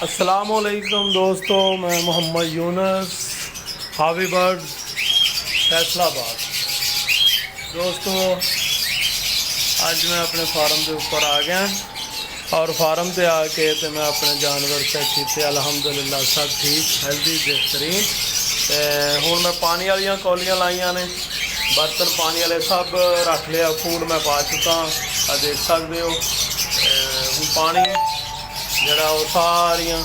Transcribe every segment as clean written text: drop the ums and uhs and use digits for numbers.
अस्सलामुअलैकुम दोस्तों, मैं मोहम्मद यूनुस, हावी बर्ड, फैसलाबाद। दोस्तों आज मैं अपने फार्म के ऊपर आ गया और फार्म पे आके तो मैं अपने जानवर चेक किए। अलहमदुलिल्लाह सब ठीक, हेल्दी, बेहतरीन। हुण मैं पानी वाली कौलियाँ लाइया ने, बर्तन पानी वाले सब रख लिया, फूड मैं पा चुका। देख सकते हो हूँ पानी जरा वो सारिया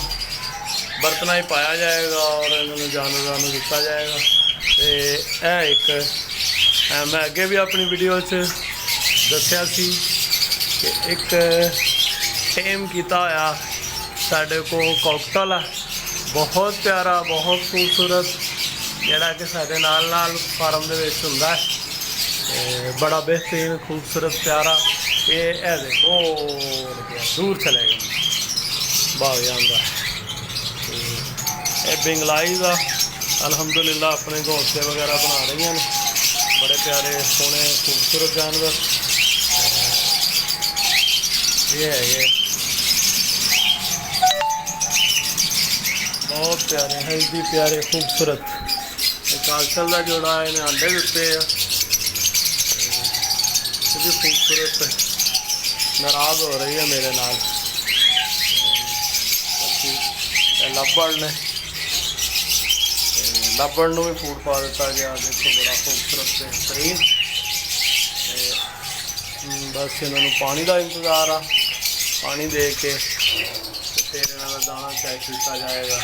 बर्तन ही पाया जाएगा और इन्होंने जानवरों को दिता जाएगा। तो एक मैं अगे भी अपनी वीडियो दसिया सी कि एक टेम किया होया साढ़े को कॉकटल है, बहुत प्यारा, बहुत खूबसूरत, जोड़ा कि साढ़े नाल फार्म होंदा है। बड़ा बेहतरीन, खूबसूरत, प्यारा। ये देखो दूर चले गए भाग जाता है। ये बिंगलाई का अलहमदुलिल्लाह अपने घोंसले वगैरह बना रही हैं, बड़े प्यारे सोहने खूबसूरत जानवर। ये है ये बहुत प्यारे, हेल्दी, प्यारे, खूबसूरत। एक आजकल का जोड़ा है, इन्हें अंडे दिते भी खूबसूरत नाराज हो रही है मेरे नाल। लब्बड़ ने लब्बड़ भी फूड पा दिता गया। देखो बड़ा खूबसूरत बेहतरीन। बस इन्होंने पानी का इंतजार आ, पानी दे के फिर इन्हों का दाना चेक किया जाएगा।